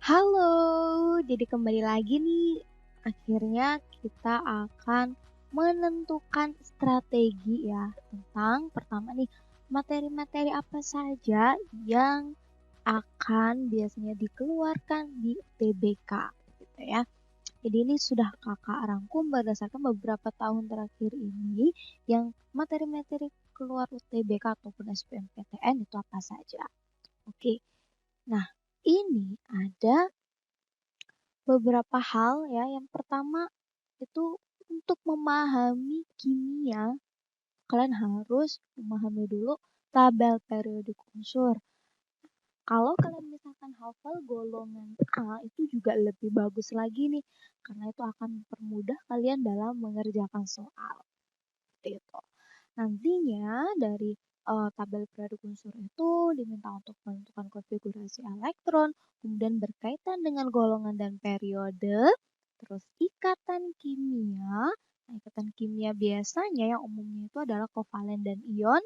Halo, jadi kembali lagi nih. Akhirnya kita akan menentukan strategi ya tentang pertama nih materi-materi apa saja yang akan biasanya dikeluarkan di UTBK gitu ya. Jadi ini sudah kakak rangkum berdasarkan beberapa tahun terakhir ini yang materi-materi keluar UTBK ataupun SBMPTN itu apa saja. Oke, nah ini ada beberapa hal ya. Yang pertama itu untuk memahami kimia, kalian harus memahami dulu tabel periodik unsur. Kalau kalian misalkan hafal golongan A itu juga lebih bagus lagi nih, karena itu akan mempermudah kalian dalam mengerjakan soal. Seperti itu. Nantinya dari tabel periodik unsur itu diminta untuk menentukan konfigurasi elektron, kemudian berkaitan dengan golongan dan periode, terus ikatan kimia. Nah, ikatan kimia biasanya yang umumnya itu adalah kovalen dan ion.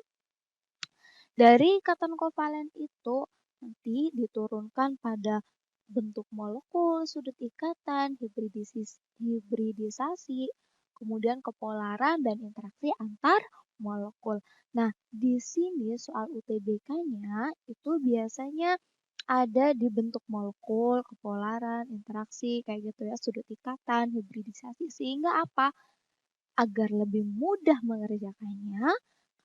Dari ikatan kovalen itu nanti diturunkan pada bentuk molekul, sudut ikatan, hibridisasi, kemudian kepolaran dan interaksi antar molekul. Nah, di sini soal UTBK-nya itu biasanya ada di bentuk molekul, kepolaran, interaksi, kayak gitu ya, sudut ikatan, hibridisasi. Sehingga apa? Agar lebih mudah mengerjakannya,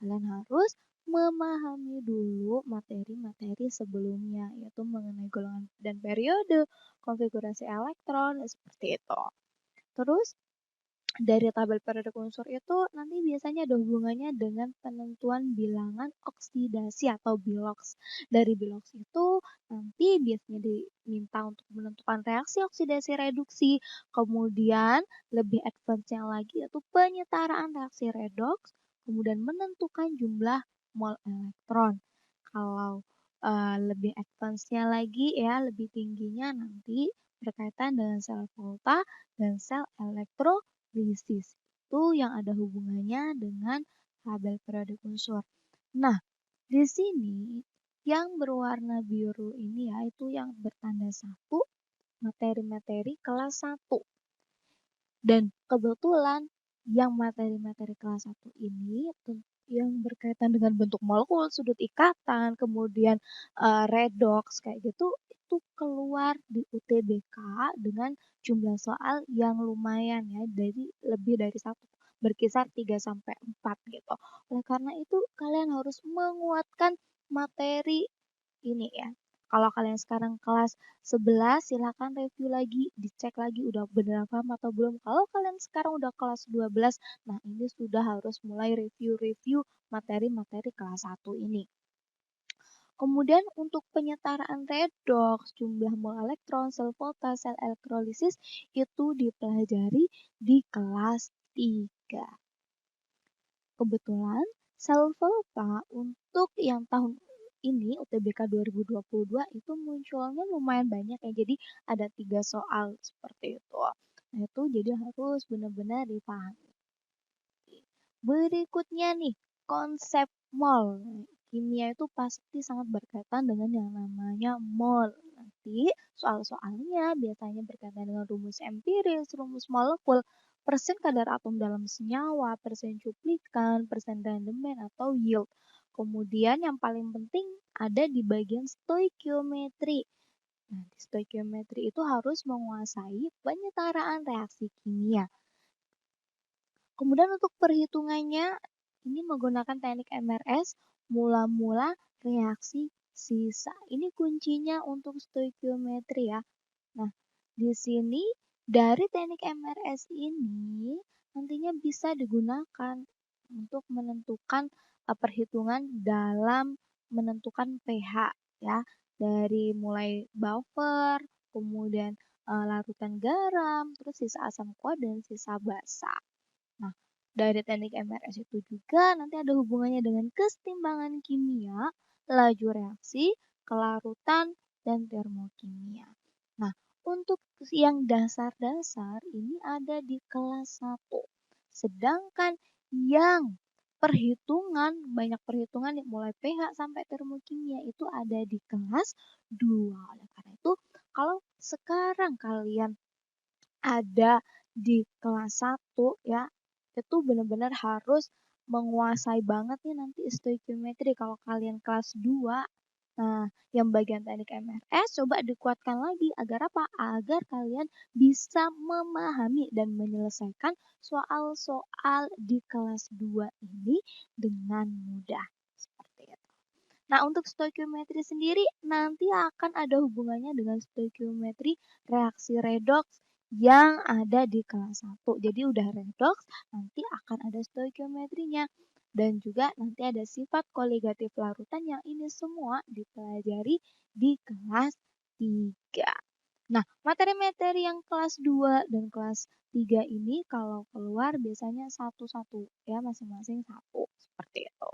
kalian harus memahami dulu materi-materi sebelumnya, yaitu mengenai golongan dan periode, konfigurasi elektron, seperti itu. Terus dari tabel periodik unsur itu nanti biasanya ada hubungannya dengan penentuan bilangan oksidasi atau biloks. Dari biloks itu nanti biasanya diminta untuk menentukan reaksi oksidasi reduksi, kemudian lebih advance-nya lagi yaitu penyetaraan reaksi redoks, kemudian menentukan jumlah mol elektron. Kalau lebih advance-nya lagi ya, lebih tingginya nanti berkaitan dengan sel volta dan sel elektrolisis. Itu yang ada hubungannya dengan tabel periodik unsur. Nah, di sini yang berwarna biru ini ya, itu yang bertanda 1, materi-materi kelas 1. Dan kebetulan yang materi-materi kelas 1 ini yang berkaitan dengan bentuk molekul, sudut ikatan, kemudian redoks kayak gitu, itu keluar di UTBK dengan jumlah soal yang lumayan ya, dari lebih dari satu, berkisar 3 sampai 4 gitu. Oleh karena itu kalian harus menguatkan materi ini ya. Kalau kalian sekarang kelas 11 silakan review lagi, dicek lagi udah beneran paham atau belum. Kalau kalian sekarang udah kelas 12, nah ini sudah harus mulai review-review materi-materi kelas 1 ini. Kemudian untuk penyetaraan redoks, jumlah mol elektron, sel volta, sel elektrolisis itu dipelajari di kelas 3. Kebetulan sel volta untuk yang tahun ini UTBK 2022 itu munculnya lumayan banyak ya. Jadi ada 3 soal seperti itu. Nah, itu jadi harus benar-benar dipahami. Berikutnya nih, konsep mol. Kimia itu pasti sangat berkaitan dengan yang namanya mol. Nanti soal-soalnya biasanya berkaitan dengan rumus empiris, rumus molekul, persen kadar atom dalam senyawa, persen cuplikan, persen rendemen atau yield. Kemudian yang paling penting ada di bagian stoikiometri. Nah, di stoikiometri itu harus menguasai penyetaraan reaksi kimia. Kemudian untuk perhitungannya, ini menggunakan teknik MRS, mula-mula reaksi sisa. Ini kuncinya untuk stoikiometri ya. Nah, di sini dari teknik MRS ini nantinya bisa digunakan untuk menentukan perhitungan dalam menentukan pH ya. Dari mulai buffer, kemudian larutan garam, terus sisa asam kuat dan sisa basa. Nah, dari teknik MRS itu juga nanti ada hubungannya dengan kesetimbangan kimia, laju reaksi, kelarutan, dan termokimia. Nah, untuk yang dasar-dasar ini ada di kelas 1. Sedangkan yang perhitungan, banyak perhitungan mulai pH sampai termokimia itu ada di kelas 2. Oleh karena itu, Kalau sekarang kalian ada di kelas 1 ya, itu benar-benar harus menguasai banget nih nanti stoikiometri. Kalau kalian kelas 2, nah yang bagian teknik MRS coba dikuatkan lagi agar apa? Agar kalian bisa memahami dan menyelesaikan soal-soal di kelas 2 ini dengan mudah, seperti itu. Nah, untuk stoikiometri sendiri nanti akan ada hubungannya dengan stoikiometri reaksi redoks yang ada di kelas 1. Jadi udah redoks, nanti akan ada stoikiometrinya. Dan juga nanti ada sifat koligatif larutan yang ini semua dipelajari di kelas 3. Nah, materi-materi yang kelas 2 dan kelas 3 ini kalau keluar biasanya satu-satu ya, masing-masing satu, seperti itu.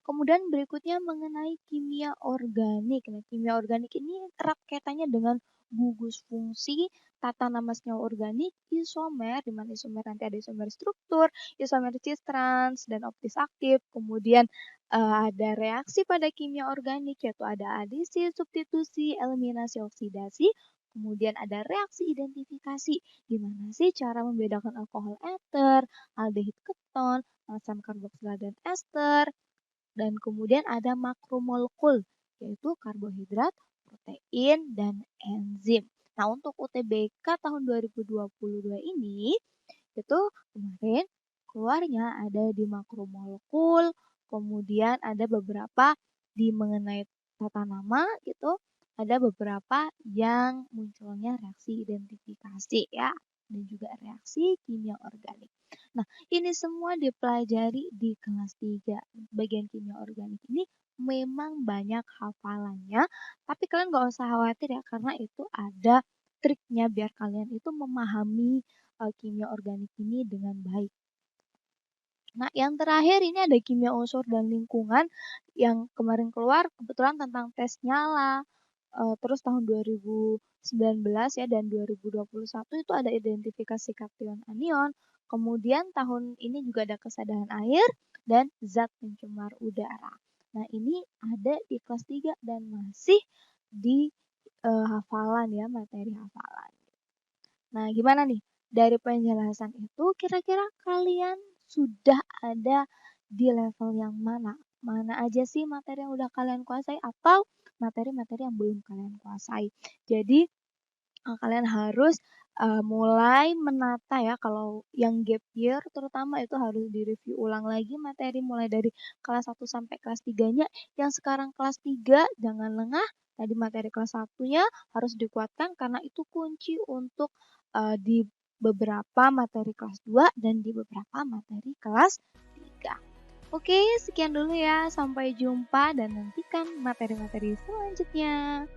Kemudian berikutnya mengenai kimia organik. Nah, kimia organik ini erat kaitannya dengan gugus fungsi, tata nama senyawa organik, isomer, di mana isomer nanti ada isomer struktur, isomer cis trans, dan optis aktif. Kemudian ada reaksi pada kimia organik, yaitu ada adisi, substitusi, eliminasi, oksidasi. Kemudian ada reaksi identifikasi, di mana sih cara membedakan alkohol eter, aldehid keton, asam karboksila dan ester. Dan kemudian ada makromolekul, yaitu karbohidrat, protein, dan enzim. Nah, untuk UTBK tahun 2022 ini, itu kemarin keluarnya ada di makromolekul, kemudian ada beberapa di mengenai tata nama gitu, ada beberapa yang munculnya reaksi identifikasi ya, dan juga reaksi kimia organik. Nah, ini semua dipelajari di kelas 3. Bagian kimia organik ini memang banyak hafalannya, tapi kalian nggak usah khawatir ya, karena itu ada triknya biar kalian itu memahami kimia organik ini dengan baik. Nah, yang terakhir ini ada kimia unsur dan lingkungan yang kemarin keluar kebetulan tentang tes nyala. Terus tahun 2019 ya dan 2021 itu ada identifikasi kation anion. Kemudian tahun ini juga ada kesadaran air dan zat pencemar udara. Nah, ini ada di kelas 3 dan masih di hafalan ya, materi hafalan. Nah, gimana nih? Dari penjelasan itu kira-kira kalian sudah ada di level yang mana? Mana aja sih materi yang udah kalian kuasai atau materi-materi yang belum kalian kuasai? Jadi kalian harus mulai menata ya kalau yang gap year terutama itu harus direview ulang lagi materi mulai dari kelas 1 sampai kelas 3-nya. Yang sekarang kelas 3 jangan lengah, tadi materi kelas 1-nya harus dikuatkan karena itu kunci untuk di beberapa materi kelas 2 dan di beberapa materi kelas 3. Oke, sekian dulu ya. Sampai jumpa dan nantikan materi-materi selanjutnya.